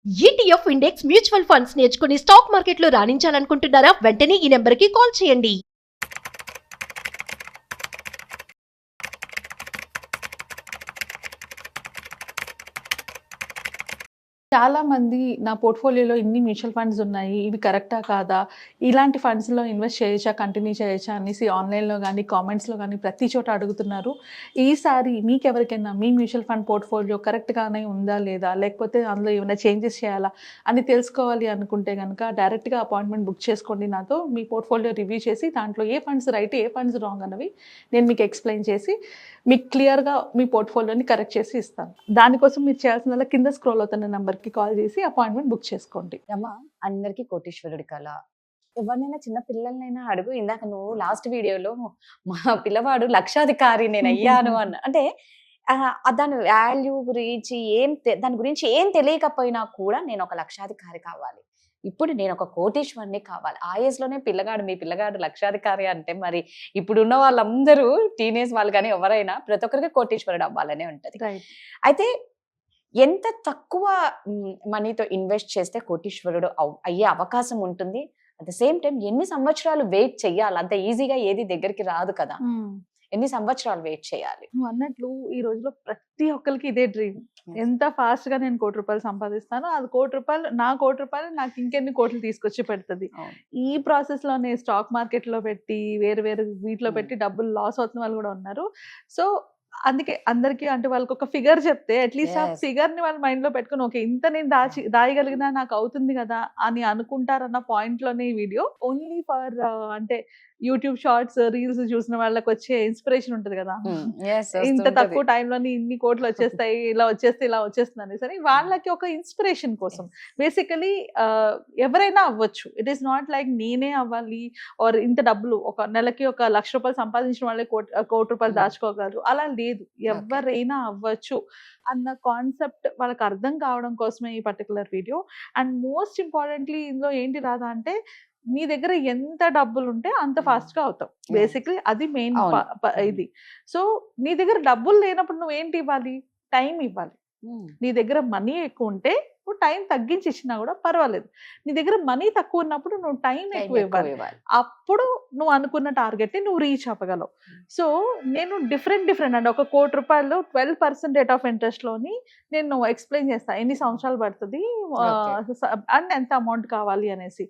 ETF index mutual funds నేర్చుకుని stock మార్కెట్లో రాణించాలనుకుంటున్నారా? వెంటనే ఈ నెంబర్కి కాల్ చేయండి. చాలా మంది నా పోర్ట్ఫోలియోలో ఇన్ని మ్యూచువల్ ఫండ్స్ ఉన్నాయి, ఇవి కరెక్టా కాదా, ఇలాంటి ఫండ్స్లో ఇన్వెస్ట్ చేయొచ్చా, కంటిన్యూ చేయొచ్చా అనేసి ఆన్లైన్లో కానీ కామెంట్స్లో కానీ ప్రతి చోట అడుగుతున్నారు. ఈసారి మీకు ఎవరికైనా మీ మ్యూచువల్ ఫండ్ పోర్ట్ఫోలియో కరెక్ట్గానే ఉందా లేదా, లేకపోతే అందులో ఏమైనా చేంజెస్ చేయాలా అని తెలుసుకోవాలి అనుకుంటే కనుక డైరెక్ట్గా అపాయింట్మెంట్ బుక్ చేసుకోండి నాతో. మీ పోర్ట్ఫోలియో రివ్యూ చేసి దాంట్లో ఏ ఫండ్స్ రైట్, ఏ ఫండ్స్ రాంగ్ అన్నవి నేను మీకు ఎక్స్ప్లెయిన్ చేసి మీకు క్లియర్గా మీ పోర్ట్ఫోలియోని కరెక్ట్ చేసి ఇస్తాను. దానికోసం మీరు చేయాల్సిన కింద స్క్రోల్ అవుతున్న నెంబర్కి కాల్ చేసి అపాయింట్మెంట్ బుక్ చేసుకోండి. రమ, అందరికీ కోటీశ్వరుడి కళ. ఎవరినైనా చిన్న పిల్లలనైనా అడుగు. ఇందాక నువ్వు లాస్ట్ వీడియోలో మా పిల్లవాడు లక్షాధికారి నేను అయ్యాను అన్న, అంటే దాని వాల్యూ గురించి దాని గురించి ఏం తెలియకపోయినా కూడా నేను ఒక లక్షాధికారి కావాలి, ఇప్పుడు నేను ఒక కోటీశ్వరుని కావాలి. ఆ ఏజ్ లోనే మీ పిల్లగాడు లక్షాధికారి అంటే మరి ఇప్పుడున్న వాళ్ళందరూ టీనేజ్ వాళ్ళు కానీ ఎవరైనా ప్రతి ఒక్కరికి కోటీశ్వరుడు అవ్వాలనే ఉంటది. అయితే ఎంత తక్కువ మనీతో ఇన్వెస్ట్ చేస్తే కోటీశ్వరుడు అయ్యే అవకాశం ఉంటుంది? అట్ ద సేమ్ టైం ఎన్ని సంవత్సరాలు వెయిట్ చెయ్యాలి? అంత ఈజీగా ఏది దగ్గరికి రాదు కదా. ఎన్ని సంవత్సరాలు వెయిట్ చేయాలి? నువ్వు అన్నట్లు ఈ రోజులో ప్రతి ఒక్కరికి ఇదే డ్రీమ్. ఎంత ఫాస్ట్ గా నేను ₹1,00,00,000 సంపాదిస్తానో, అది ₹1,00,00,000 నాకు ఇంకెన్ని కోట్లు తీసుకొచ్చి పెడుతుంది. ఈ ప్రాసెస్ లోనే స్టాక్ మార్కెట్ లో పెట్టి వేరు వీటిలో పెట్టి డబ్బులు లాస్ అవుతున్న వాళ్ళు కూడా ఉన్నారు. సో అందుకే అందరికి, అంటే వాళ్ళకి ఒక ఫిగర్ చెప్తే అట్లీస్ట్ ఆ ఫిగర్ ని వాళ్ళ మైండ్ లో పెట్టుకుని ఓకే ఇంత నేను దాయగలిగినా నాకు అవుతుంది కదా అని అనుకుంటారన్న పాయింట్ లోనే ఈ వీడియో. ఓన్లీ ఫర్ అంటే యూట్యూబ్ షార్ట్స్, రీల్స్ చూసిన వాళ్ళకి వచ్చే ఇన్స్పిరేషన్ ఉంటుంది కదా, ఇంత తక్కువ టైంలోని ఇన్ని కోట్లు వచ్చేస్తాయి, ఇలా వచ్చేస్తుంది అనేసి అని వాళ్ళకి ఒక ఇన్స్పిరేషన్ కోసం. బేసికలీ ఎవరైనా అవ్వచ్చు. ఇట్ ఈస్ నాట్ లైక్ నేనే అవ్వాలి ఆర్ ఇంత డబ్బులు ఒక నెలకి ₹1,00,000 సంపాదించిన వాళ్ళే ₹1,00,00,000 దాచుకోగలరు, అలా లేదు. ఎవరైనా అవ్వచ్చు అన్న కాన్సెప్ట్ వాళ్ళకి అర్థం కావడం కోసమే ఈ particular video. And most importantly ఇందులో ఏంటి రాదా అంటే, నీ దగ్గర ఎంత డబ్బులు ఉంటే అంత ఫాస్ట్ గా అవుతావు. బేసిక్లీ అది మెయిన్ ఇది. సో నీ దగ్గర డబ్బులు లేనప్పుడు నువ్వేంటి ఇవ్వాలి? టైం ఇవ్వాలి. నీ దగ్గర మనీ ఎక్కువ ఉంటే నువ్వు టైం తగ్గించి ఇచ్చినా కూడా పర్వాలేదు. నీ దగ్గర మనీ తక్కువ ఉన్నప్పుడు నువ్వు టైం ఎక్కువ ఇవ్వాలి. అప్పుడు నువ్వు అనుకున్న టార్గెట్ ని నువ్వు రీచ్ అవ్వగలవు. సో నేను డిఫరెంట్ అంటే ఒక ₹1,00,00,000 12% రేట్ ఆఫ్ ఇంట్రెస్ట్ లోని నేను ఎక్స్ప్లెయిన్ చేస్తాను ఎన్ని సంవత్సరాలు పడుతుంది అండ్ ఎంత అమౌంట్ కావాలి అనేసి.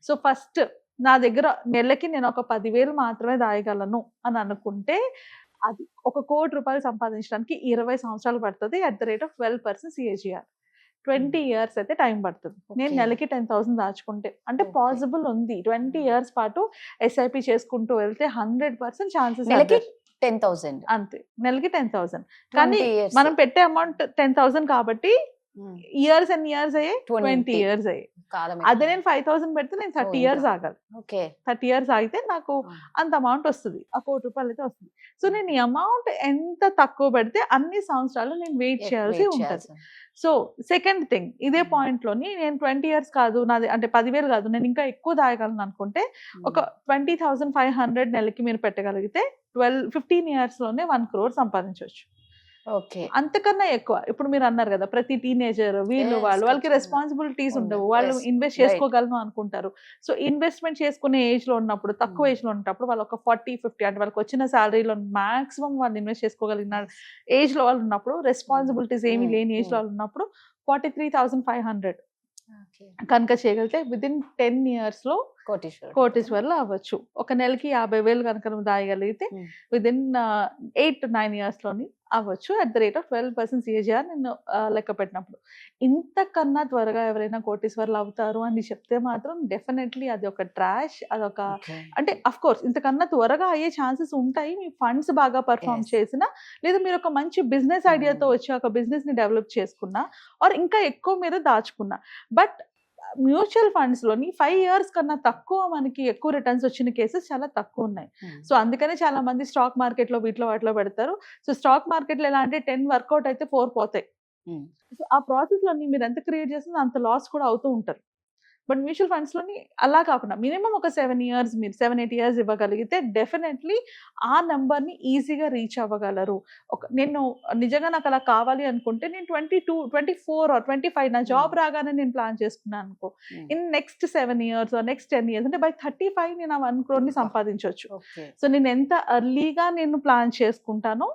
సో ఫస్ట్ నా దగ్గర నెలకి నేను ఒక 10,000 మాత్రమే దాయగలను అని అనుకుంటే, అది ఒక ₹1,00,00,000 సంపాదించడానికి 20 సంవత్సరాలు పడుతుంది at the rate of 12% CAGR. 20 years అయితే టైం పడుతుంది. నేను నెలకి 10,000 దాచుకుంటే అంటే పాసిబుల్ ఉంది. 20 years పాటు SIP చేసుకుంటూ వెళ్తే 100% ఛాన్సెస్. నెలకి 10,000 అంతే, నెలకి 10,000. కానీ మనం పెట్టే అమౌంట్ 10,000 కాబట్టి ఇయర్స్ అండ్ ఇయర్స్ అయ్యే 20 years అయ్యాయి. అదే నేను 5,000 పెడితే నేను 30 years ఆగాలి. 30 years ఆగితే నాకు అంత అమౌంట్ వస్తుంది, ఆ ₹1,00,00,000 అయితే వస్తుంది. సో నేను ఈ అమౌంట్ ఎంత తక్కువ పెడితే అన్ని సంవత్సరాలు నేను వెయిట్ చేయాల్సి ఉంటుంది. సో సెకండ్ థింగ్, ఇదే పాయింట్ లోని నేను 20 years కాదు నాది, అంటే 10,000 కాదు, నేను ఇంకా ఎక్కువ దాయగలను అనుకుంటే ఒక 20,500 నెలకి మీరు పెట్టగలిగితే 15 years లోనే 1 crore సంపాదించవచ్చు. అంతకన్నా ఎక్కువ. ఇప్పుడు మీరు అన్నారు కదా, ప్రతి టీనేజర్ వాళ్ళకి రెస్పాన్సిబిలిటీస్ ఉండవు, వాళ్ళు ఇన్వెస్ట్ చేసుకోగలను అనుకుంటారు. సో ఇన్వెస్ట్మెంట్ చేసుకునే ఏజ్ లో ఉన్నప్పుడు, తక్కువ ఏజ్ లో ఉన్నప్పుడు వాళ్ళు ఒక 40-50 అంటే వాళ్ళకి వచ్చిన శాలరీలో మాక్సిమం వాళ్ళు ఇన్వెస్ట్ చేసుకోగలిగిన ఏజ్ లో వాళ్ళు ఉన్నప్పుడు, రెస్పాన్సిబిలిటీస్ ఏమీ లేని ఏజ్ లో వాళ్ళు ఉన్నప్పుడు 43,500 కనుక చేయగలిగితే విదిన్ 10 years లో కోటీశ్వరులు అవ్వచ్చు. ఒక నెలకి 50,000 కనుక నువ్వు దాయగలిగితే విదిన్ 8 to 9 years లోని అవ్వచ్చు at the rate of 12% CAGR నేను లెక్క పెట్టినప్పుడు. ఇంతకన్నా త్వరగా ఎవరైనా కోటీశ్వరులు అవుతారు అని చెప్తే మాత్రం డెఫినెట్లీ అది ఒక ట్రాష్. అదొక అంటే అఫ్ కోర్స్ ఇంతకన్నా త్వరగా అయ్యే ఛాన్సెస్ ఉంటాయి, మీ ఫండ్స్ బాగా పర్ఫామ్ చేసినా, లేదా మీరు ఒక మంచి బిజినెస్ ఐడియాతో వచ్చి ఒక బిజినెస్ ని డెవలప్ చేసుకున్నా, ఆర్ ఇంకా ఎక్కువ మీరు దాచుకున్నా. బట్ మ్యూచువల్ ఫండ్స్ లోని 5 years కన్నా తక్కువ మనకి ఎక్కువ రిటర్న్స్ వచ్చిన కేసెస్ చాలా తక్కువ ఉన్నాయి. సో అందుకనే చాలా మంది స్టాక్ మార్కెట్ లో వాటిలో పెడతారు. సో స్టాక్ మార్కెట్ లో ఎలా అంటే 10 వర్కౌట్ అయితే 4 పోతాయి. సో ఆ ప్రాసెస్ లోని మీరు ఎంత క్రియేట్ చేస్తుందో అంత లాస్ కూడా అవుతూ ఉంటారు. బట్ మ్యూచువల్ ఫండ్స్ లోని అలా కాకుండా మినిమం ఒక 7 years, మీరు 7-8 years ఇవ్వగలిగితే డెఫినెట్లీ ఆ నెంబర్ ని ఈజీగా రీచ్ అవ్వగలరు. నేను నిజంగా నాకు అలా కావాలి అనుకుంటే నేను 22, 24 or 25 నా జాబ్ రాగానే నేను ప్లాన్ చేసుకున్నాను అనుకో, in next 7 years or next 10 years అంటే బై 35 నేను ఆ 1 crore ని సంపాదించవచ్చు. సో నేను ఎంత ఎర్లీగా నేను ప్లాన్ చేసుకుంటానో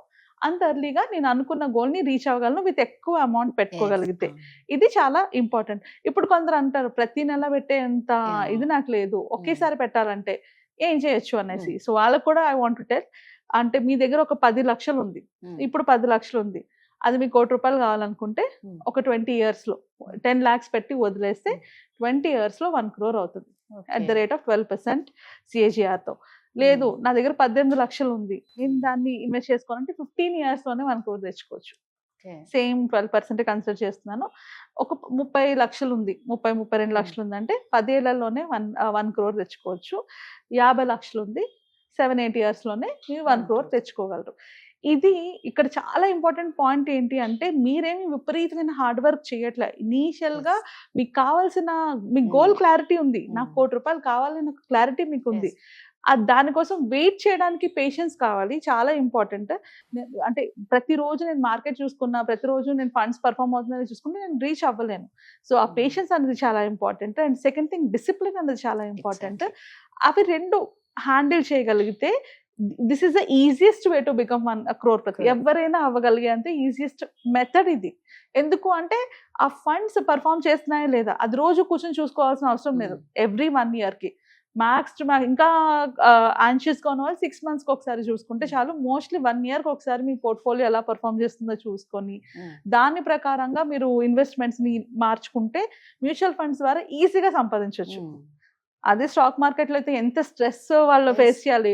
అంత ఎర్లీగా నేను అనుకున్న గోల్ ని రీచ్ అవ్వగలను విత్ ఎక్కువ అమౌంట్ పెట్టుకోగలిగితే. ఇది చాలా ఇంపార్టెంట్. ఇప్పుడు కొందరు అంటారు ప్రతి నెల పెట్టేంత ఇది నాకు లేదు, ఒకేసారి పెట్టాలంటే ఏం చేయొచ్చు అనేసి. సో వాళ్ళకు కూడా ఐ వాంట్ టు టెల్, అంటే మీ దగ్గర ఒక 10 లక్షలు ఉంది, ఇప్పుడు 10 లక్షలు ఉంది, అది మీకు ₹1 కావాలనుకుంటే ఒక 20 years లో 10 lakhs పెట్టి వదిలేస్తే 20 years లో 1 crore అవుతుంది at the rate of 12% CAGR తో. లేదు నా దగ్గర 18 లక్షలు ఉంది, నేను దాన్ని ఇన్వెస్ట్ చేసుకోవాలంటే 15 years లోనే 1 crore తెచ్చుకోవచ్చు. సేమ్ 12% కన్సిడర్ చేస్తున్నాను. ఒక 30 లక్షలు ఉంది, 32 లక్షలు ఉంది అంటే 10 ఏళ్లలోనే 1 crore తెచ్చుకోవచ్చు. 50 లక్షలు ఉంది, 7-8 years లోనే మీరు 1 crore తెచ్చుకోగలరు. ఇది ఇక్కడ చాలా ఇంపార్టెంట్ పాయింట్ ఏంటి అంటే మీరేమి విపరీతమైన హార్డ్ వర్క్ చేయట్లే. ఇనీషియల్ గా మీకు కావాల్సిన మీ గోల్ క్లారిటీ ఉంది, నాకు ₹1 కావాలని ఒక క్లారిటీ మీకు ఉంది. దానికోసం వెయిట్ చేయడానికి పేషెన్స్ కావాలి, చాలా ఇంపార్టెంట్. అంటే ప్రతిరోజు నేను మార్కెట్ చూసుకున్నా, ప్రతిరోజు నేను ఫండ్స్ పర్ఫామ్ అవుతుందని చూసుకుంటే నేను రీచ్ అవ్వలేను. సో ఆ పేషెన్స్ అనేది చాలా important. And second thing discipline అనేది చాలా ఇంపార్టెంట్. అవి రెండు హ్యాండిల్ చేయగలిగితే this is the easiest way to become 1 crore. ఎవరైనా అవ్వగలిగేంత ఈజియెస్ట్ మెథడ్ ఇది. ఎందుకు అంటే ఆ ఫండ్స్ పర్ఫామ్ చేస్తున్నాయా లేదా అది రోజు కూర్చొని చూసుకోవాల్సిన అవసరం లేదు. ఎవ్రీ 1 year కి మ్యాక్స్ టు మ్యాక్స్, ఇంకా ఆన్షియస్ గా ఉన్న వాళ్ళు 6 months కి ఒకసారి చూసుకుంటే చాలు. మోస్ట్లీ 1 year కి ఒకసారి మీ పోర్ట్ఫోలియో ఎలా పర్ఫామ్ చేస్తుందో చూసుకొని దాని ప్రకారంగా మీరు ఇన్వెస్ట్మెంట్స్ ని మార్చుకుంటే మ్యూచువల్ ఫండ్స్ ద్వారా ఈజీగా సంపాదించవచ్చు. అదే స్టాక్ మార్కెట్ లో అయితే ఎంత స్ట్రెస్ వాళ్ళు ఫేస్ చేయాలి,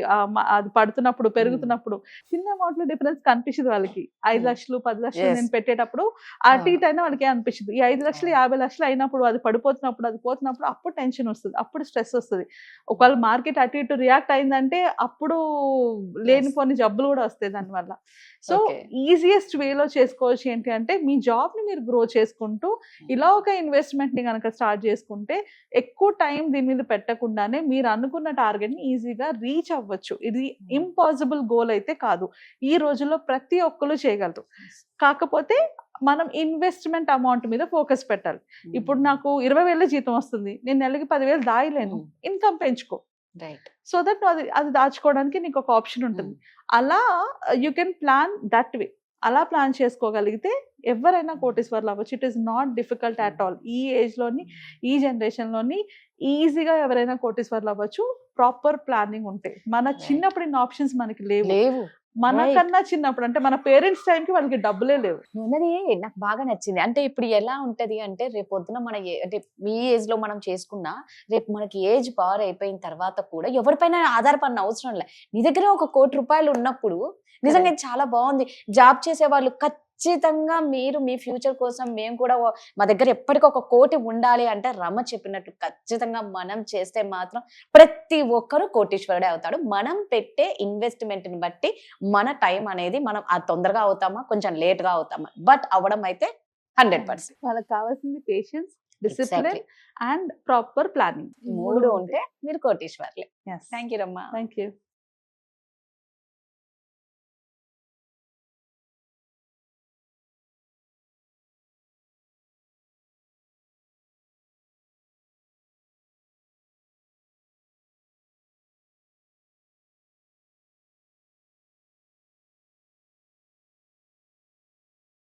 అది పడుతున్నప్పుడు పెరుగుతున్నప్పుడు. చిన్న అమౌంట్ లో డిఫరెన్స్ కనిపించదు వాళ్ళకి. 5 లక్షలు 10 లక్షలు నేను పెట్టేటప్పుడు అటు ఇటు అయినా వాళ్ళకి అనిపించదు. ఈ 5 లక్షలు 50 లక్షలు అయినప్పుడు, అది పడిపోతున్నప్పుడు, అది పోతున్నప్పుడు అప్పుడు టెన్షన్ వస్తుంది, అప్పుడు స్ట్రెస్ వస్తుంది. ఒకవేళ మార్కెట్ అటు ఇటు రియాక్ట్ అయిందంటే అప్పుడు లేనిపోని జబ్బులు కూడా వస్తాయి దానివల్ల. సో ఈజియెస్ట్ వేలో చేసుకోవచ్చు ఏంటి అంటే మీ జాబ్ ని మీరు గ్రో చేసుకుంటూ ఇలా ఒక ఇన్వెస్ట్మెంట్ ని కనుక స్టార్ట్ చేసుకుంటే ఎక్కువ టైం దీని మీద పెట్టకుండానే మీరు అనుకున్న టార్గెట్ ని ఈజీగా రీచ్ అవ్వచ్చు. ఇది ఇంపాసిబుల్ గోల్ అయితే కాదు, ఈ రోజుల్లో ప్రతి ఒక్కరు చేయగలరు. కాకపోతే మనం ఇన్వెస్ట్మెంట్ అమౌంట్ మీద ఫోకస్ పెట్టాలి. ఇప్పుడు నాకు 20,000 జీతం వస్తుంది, నేను నెలకి 10,000 దాయలేను, ఇన్కమ్ పెంచుకో. సో దట్ అది దాచుకోవడానికి నీకు ఒక ఆప్షన్ ఉంటుంది. అలా you can plan that way. అలా ప్లాన్ చేసుకోగలిగితే ఎవరైనా కోటీశ్వర్లు అవ్వచ్చు. It is not difficult at all. ఈ ఏజ్ లోని, ఈ జనరేషన్ లోని ఈజీగా ఎవరైనా కోటీశ్వర్లు అవ్వచ్చు, ప్రాపర్ ప్లానింగ్ ఉంటే. మన చిన్నప్పుడు ఇన్ని ఆప్షన్స్ మనకి లేవు. మనకన్నా చిన్నప్పుడు అంటే మన పేరెంట్స్ టైం కి వాళ్ళకి డబ్బులే లేవు. ఉన్నది నాకు బాగా నచ్చింది. అంటే ఇప్పుడు ఎలా ఉంటది అంటే రేపు పొద్దున మన అంటే మీ ఏజ్ లో మనం చేసుకున్నా రేపు మనకి ఏజ్ పవర్ అయిపోయిన తర్వాత కూడా ఎవరిపైన ఆధారపడిన అవసరం లే. నీ దగ్గర ఒక ₹1 ఉన్నప్పుడు నిజంగా చాలా బాగుంది. జాబ్ చేసే వాళ్ళు ఖచ్చితంగా మీరు మీ ఫ్యూచర్ కోసం మేము కూడా మా దగ్గర ఎప్పటికీ ఒక 1 కోటి ఉండాలి అంటే రమ చెప్పినట్టు ఖచ్చితంగా మనం చేస్తే మాత్రం ప్రతి ఒక్కరు కోటీశ్వరుడే అవుతాడు. మనం పెట్టే ఇన్వెస్ట్మెంట్ ని బట్టి మన టైం అనేది మనం తొందరగా అవుతామా కొంచెం లేట్ గా అవుతామా, బట్ అవడం అయితే 100%. వాళ్ళకి కావాల్సింది patience, discipline and proper planning. 3 ఉంటే మీరు కోటీశ్వర్లే. Yes. థ్యాంక్ యూ రమ్మ. Thank you.